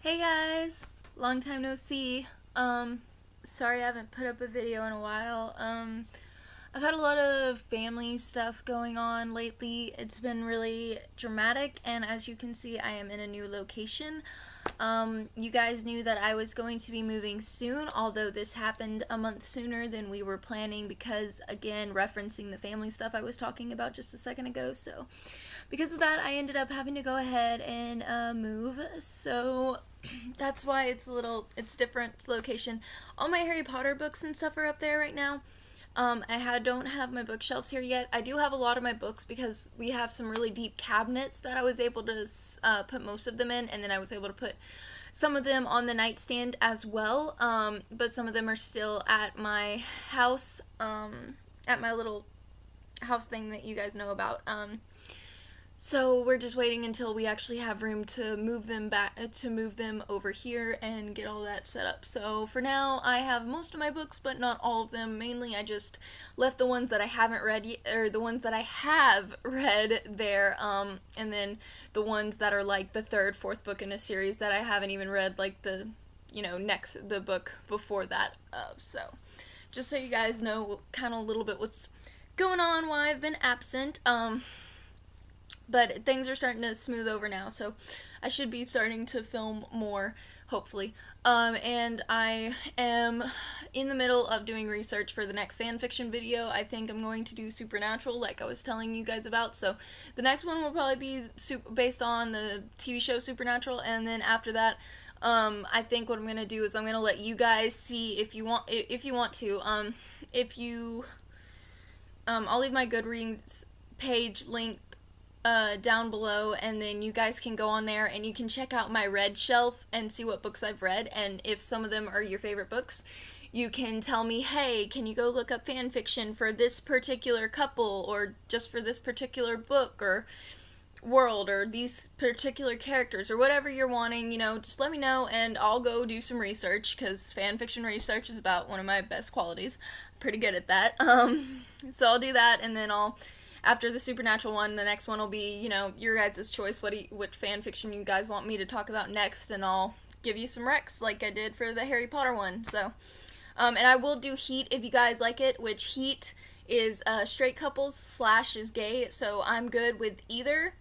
Hey guys, long time no see. Sorry I haven't put up a video in a while. I've had a lot of family stuff going on lately. It's been really dramatic, and as you can see, I am in a new location. You guys knew that I was going to be moving soon, although this happened a month sooner than we were planning because, again, referencing the family stuff I was talking about just a second ago. So, because of that, I ended up having to go ahead and move. So, that's why it's different, it's location. All my Harry Potter books and stuff are up there right now. Don't have my bookshelves here yet. I do have a lot of my books because we have some really deep cabinets that I was able to put most of them in, and then I was able to put some of them on the nightstand as well. But some of them are still at my house, at my little house thing that you guys know about. So we're just waiting until we actually have room to move them over here and get all that set up. So for now, I have most of my books, but not all of them. Mainly, I just left the ones that I haven't read yet, or the ones that I have read there, and then the ones that are like the third, fourth book in a series that I haven't even read, like the book before that. So just so you guys know, kind of a little bit what's going on, why I've been absent. But things are starting to smooth over now, so I should be starting to film more, hopefully. And I am in the middle of doing research for the next fanfiction video. I think I'm going to do Supernatural, like I was telling you guys about. So the next one will probably be based on the TV show Supernatural, and then after that, I think what I'm gonna do is I'm gonna let you guys see if you want to. I'll leave my Goodreads page link down below, and then you guys can go on there and you can check out my read shelf and see what books I've read, and if some of them are your favorite books, you can tell me, hey, can you go look up fan fiction for this particular couple, or just for this particular book or world, or these particular characters, or whatever you're wanting, just let me know and I'll go do some research, because fan fiction research is about one of my best qualities. I'm pretty good at that. So I'll do that, and then after the Supernatural one, the next one will be, your guys' choice, what fan fiction you guys want me to talk about next, and I'll give you some recs like I did for the Harry Potter one. So, and I will do Heat if you guys like it, which Heat is straight couples / is gay, so I'm good with either.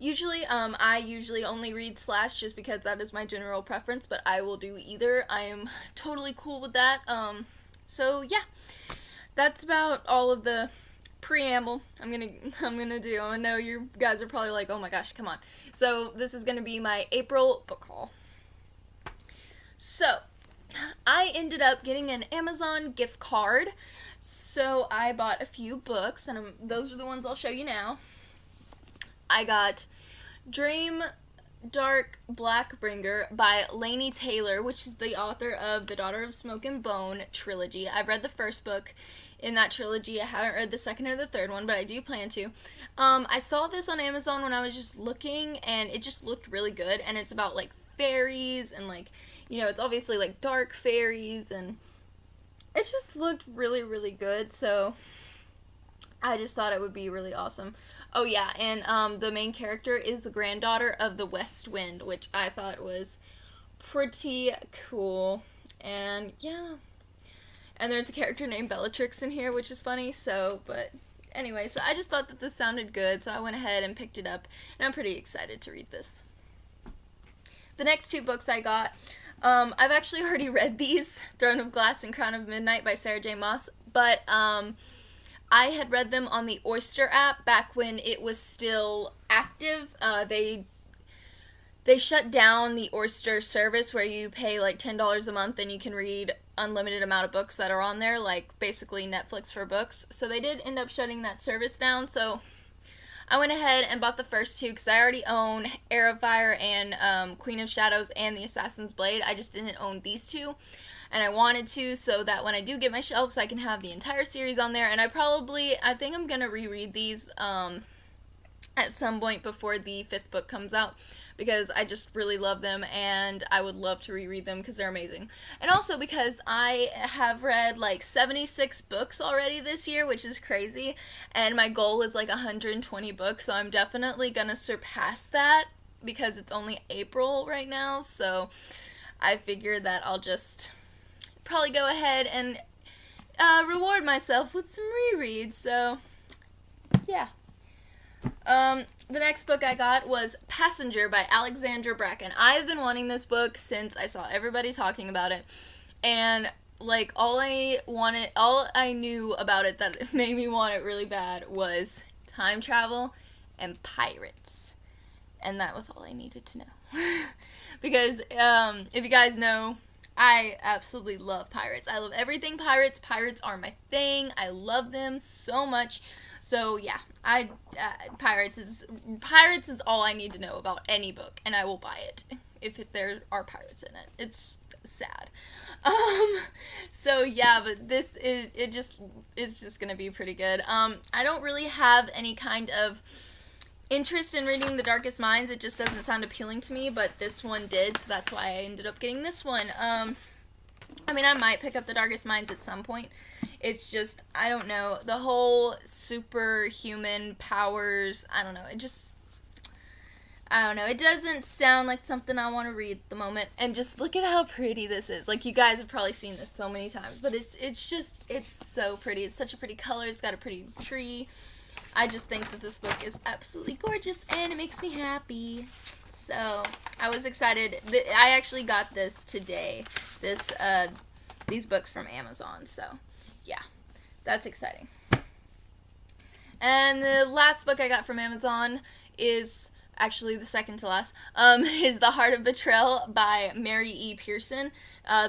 Usually, I usually only read / just because that is my general preference, but I will do either. I am totally cool with that. So yeah, that's about all of the preamble I'm gonna do. I know you guys are probably like, oh my gosh, come on. So this is gonna be my April book haul. So I ended up getting an Amazon gift card, so I bought a few books, and those are the ones I'll show you now. I got Dream Dark Blackbringer by Laini Taylor, which is the author of the Daughter of Smoke and Bone trilogy. I've read the first book in that trilogy. I haven't read the second or the third one, but I do plan to. I saw this on Amazon when I was just looking, and it just looked really good, and it's about like fairies, and like, it's obviously like dark fairies, and it just looked really, really good, so I just thought it would be really awesome. Oh yeah, and the main character is the granddaughter of the West Wind, which I thought was pretty cool. And yeah, and there's a character named Bellatrix in here, which is funny. So, but anyway, so I just thought that this sounded good, so I went ahead and picked it up, and I'm pretty excited to read this. The next two books I got, I've actually already read these, Throne of Glass and Crown of Midnight by Sarah J. Maas, but I had read them on the Oyster app back when it was still active. They shut down the Oyster service where you pay like $10 a month and you can read unlimited amount of books that are on there, like basically Netflix for books. So they did end up shutting that service down. So I went ahead and bought the first two because I already own Heir of Fire and Queen of Shadows and the Assassin's Blade. I just didn't own these two, and I wanted to, so that when I do get my shelves, I can have the entire series on there. And I think I'm gonna reread these at some point before the fifth book comes out, because I just really love them, and I would love to reread them because they're amazing. And also because I have read like 76 books already this year, which is crazy, and my goal is like 120 books, so I'm definitely gonna surpass that because it's only April right now, so I figured that I'll just probably go ahead and reward myself with some rereads, so yeah. The next book I got was Passenger by Alexandra Bracken. I've been wanting this book since I saw everybody talking about it, and like all I knew about it that made me want it really bad was time travel and pirates, and that was all I needed to know. Because if you guys know, I absolutely love pirates. I love everything pirates. Pirates are my thing. I love them so much. So yeah, pirates is all I need to know about any book, and I will buy it if there are pirates in it. It's sad. So yeah, but it's just gonna be pretty good. I don't really have any kind of interest in reading The Darkest Minds. It just doesn't sound appealing to me, but this one did, so that's why I ended up getting this one. I mean, I might pick up The Darkest Minds at some point. It's just, I don't know, the whole superhuman powers, I don't know, it doesn't sound like something I want to read at the moment. And just look at how pretty this is. Like, you guys have probably seen this so many times, but it's so pretty. It's such a pretty color. It's got a pretty tree. I just think that this book is absolutely gorgeous, and it makes me happy. So, I was excited. I actually got this today. These books from Amazon, so yeah, that's exciting. And the last book I got from Amazon is actually the second to last, is The Heart of Betrayal by Mary E. Pearson.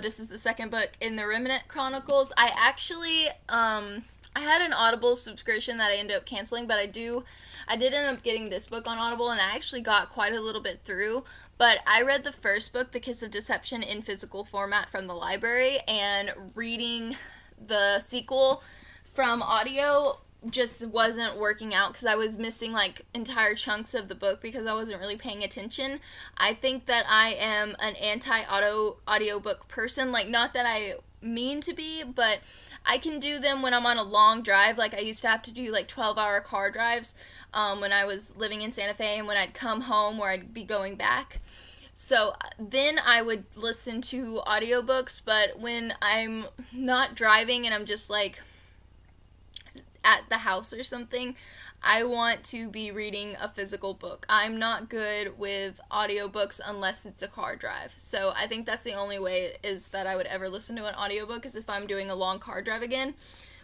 This is the second book in the Remnant Chronicles. I actually, I had an Audible subscription that I ended up canceling, but I did end up getting this book on Audible, and I actually got quite a little bit through. But I read the first book, The Kiss of Deception, in physical format from the library, and reading the sequel from audio just wasn't working out because I was missing like entire chunks of the book because I wasn't really paying attention. I think that I am an audiobook person. Like, not that I mean to be, but I can do them when I'm on a long drive. Like, I used to have to do like 12-hour car drives when I was living in Santa Fe, and when I'd come home or I'd be going back. So then I would listen to audiobooks, but when I'm not driving and I'm just like at the house or something, I want to be reading a physical book. I'm not good with audiobooks unless it's a car drive. So I think that's the only way is that I would ever listen to an audiobook is if I'm doing a long car drive again,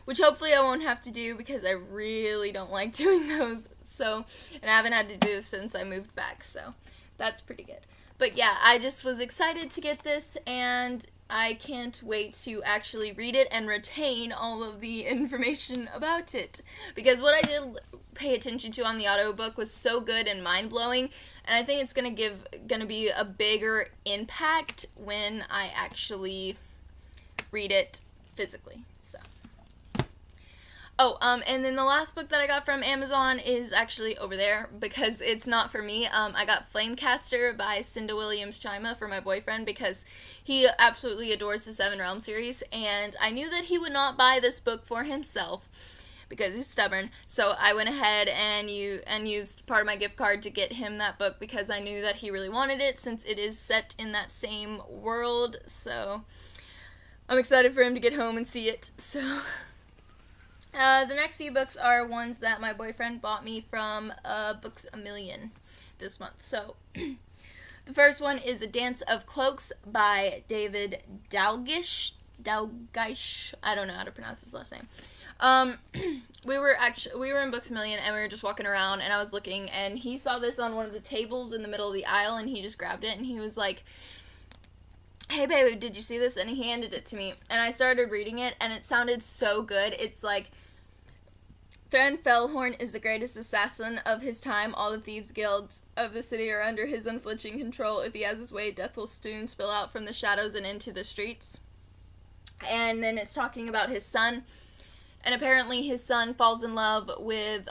which hopefully I won't have to do because I really don't like doing those. So, and I haven't had to do this since I moved back, so that's pretty good. But yeah, I just was excited to get this, and I can't wait to actually read it and retain all of the information about it. Because what I did pay attention to on the audiobook was so good and mind-blowing, and I think it's gonna be a bigger impact when I actually read it physically. So. Oh, and then the last book that I got from Amazon is actually over there because it's not for me. I got Flamecaster by Cinda Williams-Chima for my boyfriend because he absolutely adores the Seven Realms series, and I knew that he would not buy this book for himself because he's stubborn. So I went ahead and used part of my gift card to get him that book because I knew that he really wanted it since it is set in that same world. So I'm excited for him to get home and see it. So. The next few books are ones that my boyfriend bought me from BooksAMillion this month. So, the first one is A Dance of Cloaks by David Dalgish. I don't know how to pronounce his last name. We were in BooksAMillion and we were just walking around and I was looking and he saw this on one of the tables in the middle of the aisle and he just grabbed it and he was like, "Hey babe, did you see this?" And he handed it to me and I started reading it and it sounded so good. It's like, Thran Fellhorn is the greatest assassin of his time. All the thieves' guilds of the city are under his unflinching control. If he has his way, death will soon spill out from the shadows and into the streets. And then it's talking about his son. And apparently his son falls in love with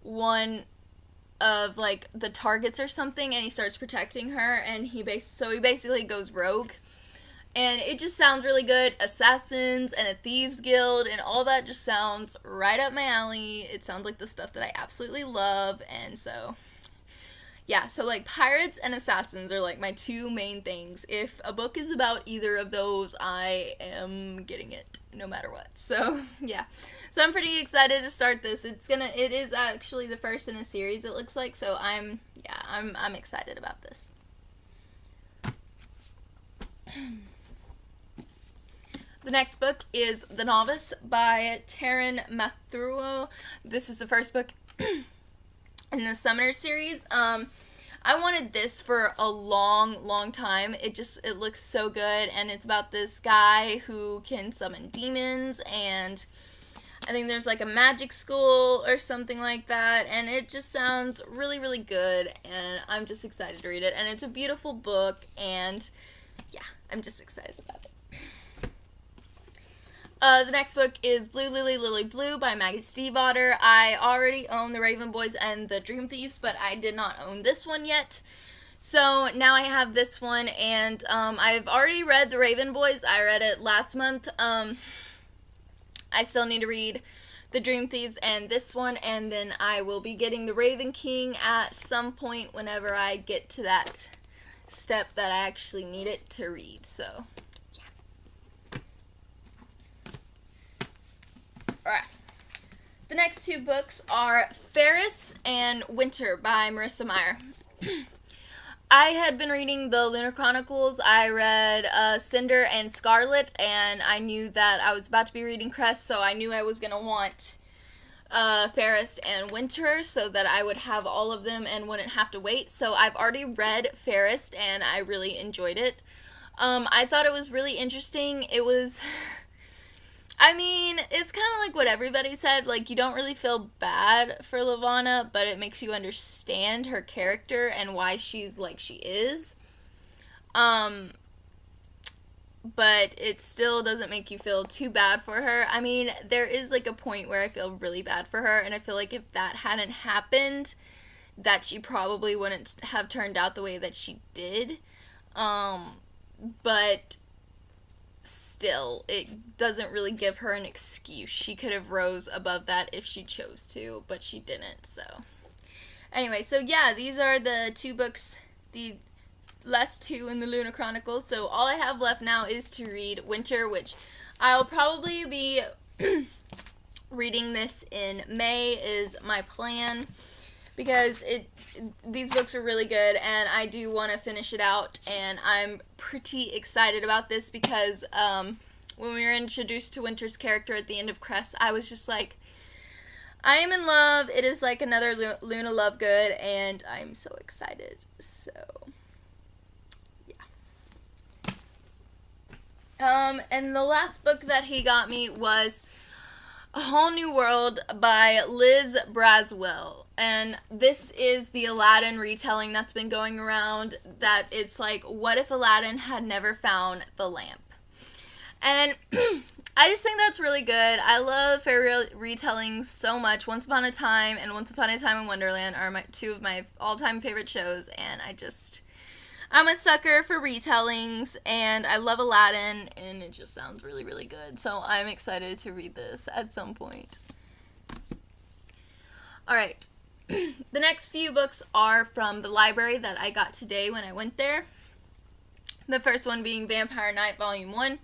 one of like the targets or something, and he starts protecting her, and he basically goes rogue. And it just sounds really good. Assassins and a thieves guild and all that just sounds right up my alley. It sounds like the stuff that I absolutely love, and so yeah, so like pirates and assassins are like my two main things. If a book is about either of those, I am getting it no matter what. So, yeah. So I'm pretty excited to start this. It is actually the first in a series, it looks like, so I'm excited about this. The next book is The Novice by Taryn Mathuo. This is the first book in the Summoner series. I wanted this for a long time. It looks so good, and it's about this guy who can summon demons, and I think there's like a magic school or something like that, and it just sounds really good, and I'm just excited to read it. And it's a beautiful book, and yeah, I'm just excited about it. The next book is Blue Lily, Lily Blue by Maggie Stiefvater. I already own The Raven Boys and The Dream Thieves, but I did not own this one yet. So now I have this one, and I've already read The Raven Boys. I read it last month. I still need to read The Dream Thieves and this one, and then I will be getting The Raven King at some point whenever I get to that step that I actually need it to read. So, yeah. Alright. The next two books are Ferris and Winter by Marissa Meyer. I had been reading the Lunar Chronicles. I read Cinder and Scarlet, and I knew that I was about to be reading Crest, so I knew I was going to want Ferris and Winter so that I would have all of them and wouldn't have to wait. So I've already read Ferris, and I really enjoyed it. I thought it was really interesting. It was... I mean, it's kind of like what everybody said. Like, you don't really feel bad for Levana, but it makes you understand her character and why she's like she is. But it still doesn't make you feel too bad for her. I mean, there is like a point where I feel really bad for her, and I feel like if that hadn't happened, that she probably wouldn't have turned out the way that she did. But still, it doesn't really give her an excuse. She could have rose above that if she chose to, but she didn't. So anyway, so yeah, these are the two books, the last two in the Lunar Chronicles. So all I have left now is to read Winter, which I'll probably be reading this in May is my plan, because these books are really good, and I do want to finish it out, and I'm pretty excited about this because when we were introduced to Winter's character at the end of Crest, I was just like, I am in love. It is like another Luna Lovegood, and I'm so excited. So, yeah. And the last book that he got me was A Whole New World by Liz Braswell. And this is the Aladdin retelling that's been going around, that it's like, what if Aladdin had never found the lamp? And I just think that's really good. I love fairy retellings so much. Once Upon a Time and Once Upon a Time in Wonderland are two of my all-time favorite shows, and I'm a sucker for retellings, and I love Aladdin, and it just sounds really good. So I'm excited to read this at some point. Alright. The next few books are from the library that I got today when I went there. The first one being Vampire Knight Volume 1.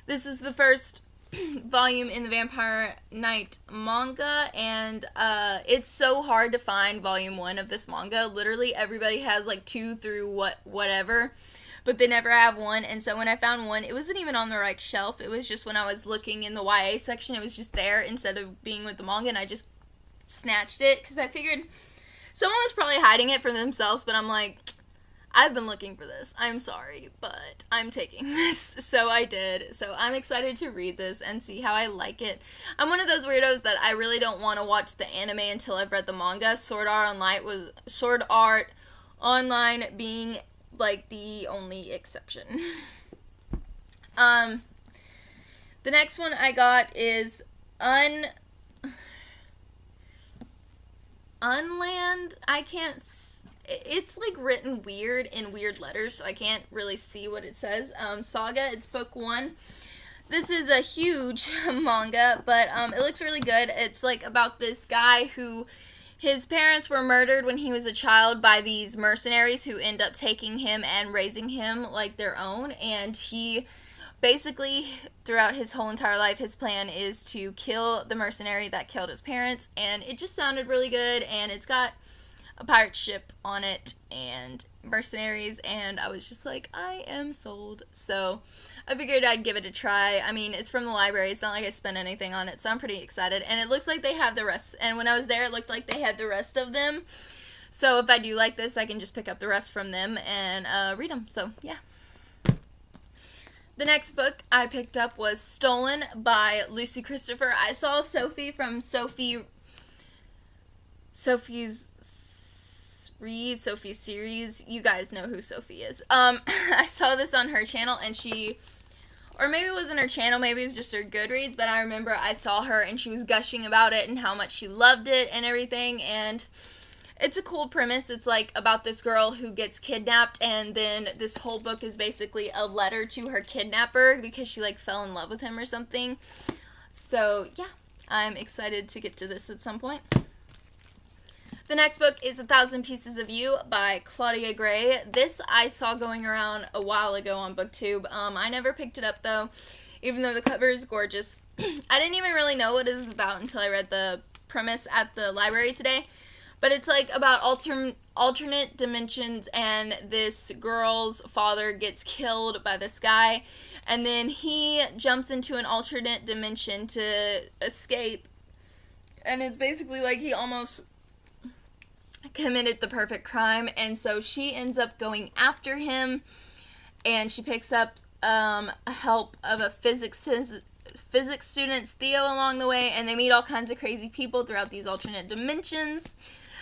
This is the first volume in the Vampire Knight manga, and it's so hard to find Volume 1 of this manga. Literally everybody has like 2 through whatever, but they never have 1. And so when I found 1, it wasn't even on the right shelf. It was just when I was looking in the YA section, it was just there instead of being with the manga, and I just snatched it because I figured someone was probably hiding it for themselves, but I'm like, I've been looking for this. I'm sorry, but I'm taking this. So I did. So I'm excited to read this and see how I like it. I'm one of those weirdos that I really don't want to watch the anime until I've read the manga. Sword Art Online being like the only exception. The next one I got is Unnun Land. It's like written weird in weird letters, so I can't really see what it says. Saga, it's book 1. This is a huge manga, but it looks really good. It's like about this guy who his parents were murdered when he was a child by these mercenaries who end up taking him and raising him like their own. And he basically, throughout his whole entire life, his plan is to kill the mercenary that killed his parents. And it just sounded really good. And it's got a pirate ship on it and mercenaries, and I was just like, I am sold. So I figured I'd give it a try. I mean, it's from the library. It's not like I spent anything on it, so I'm pretty excited. And it looks like they have the rest. And when I was there, it looked like they had the rest of them. So if I do like this, I can just pick up the rest from them and read them. So yeah. The next book I picked up was Stolen by Lucy Christopher. I saw Sophie from Sophie's series. You guys know who Sophie is. I saw this on her channel, and or maybe it wasn't her channel, maybe it was just her Goodreads, but I remember I saw her and she was gushing about it and how much she loved it and everything. And it's a cool premise. It's like about this girl who gets kidnapped, and then this whole book is basically a letter to her kidnapper because she like fell in love with him or something. So yeah, I'm excited to get to this at some point. The next book is 1,000 Pieces of You by Claudia Gray. This I saw going around a while ago on BookTube. I never picked it up though, even though the cover is gorgeous. I didn't even really know what it was about until I read the premise at the library today. But it's like about alternate dimensions, and this girl's father gets killed by this guy, and then he jumps into an alternate dimension to escape. And it's basically like he almost committed the perfect crime, and so she ends up going after him, and she picks up help of a physics student, Theo, along the way, and they meet all kinds of crazy people throughout these alternate dimensions,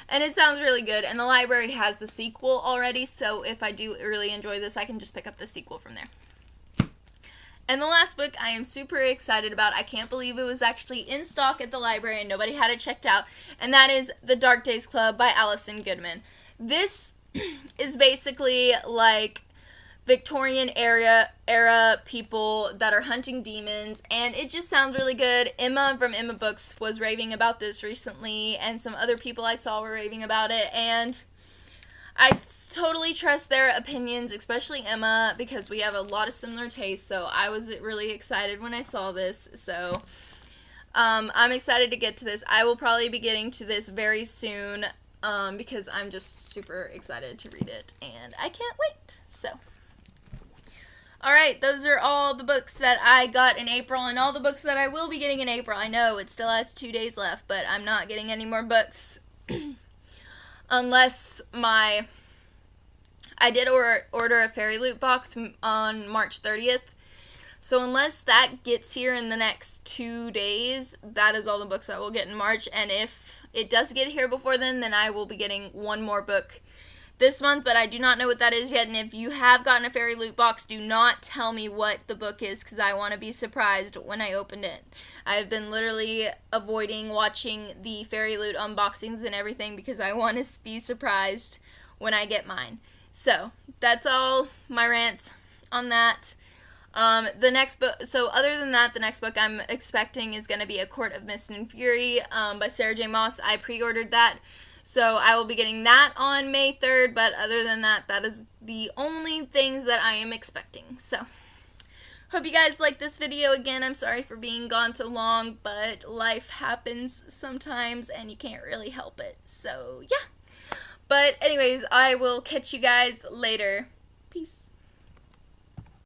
and it sounds really good. And the library has the sequel already, so if I do really enjoy this, I can just pick up the sequel from there. And the last book I am super excited about. I can't believe it was actually in stock at the library and nobody had it checked out. And that is The Dark Days Club by Allison Goodman. This is basically like Victorian era people that are hunting demons, and it just sounds really good. Emma from Emma Books was raving about this recently, and some other people I saw were raving about it, and I totally trust their opinions, especially Emma, because we have a lot of similar tastes. So I was really excited when I saw this. So I'm excited to get to this. I will probably be getting to this very soon because I'm just super excited to read it, and I can't wait. So, alright, those are all the books that I got in April, and all the books that I will be getting in April. I know it still has 2 days left, but I'm not getting any more books. Unless I did order a Fairy Loot box on March 30th. So unless that gets here in the next 2 days, that is all the books I will get in March. And if it does get here before then I will be getting one more book this month, but I do not know what that is yet. And if you have gotten a Fairy Loot box, do not tell me what the book is, because I want to be surprised when I opened it. I've been literally avoiding watching the Fairy Loot unboxings and everything because I want to be surprised when I get mine. So that's all my rant on that. The next book, so other than that, the next book I'm expecting is going to be A Court of Mist and Fury by Sarah J. Maas. I pre-ordered that. So I will be getting that on May 3rd, but other than that, that is the only things that I am expecting. So, hope you guys like this video. Again, I'm sorry for being gone so long, but life happens sometimes, and you can't really help it. So, yeah. But anyways, I will catch you guys later. Peace.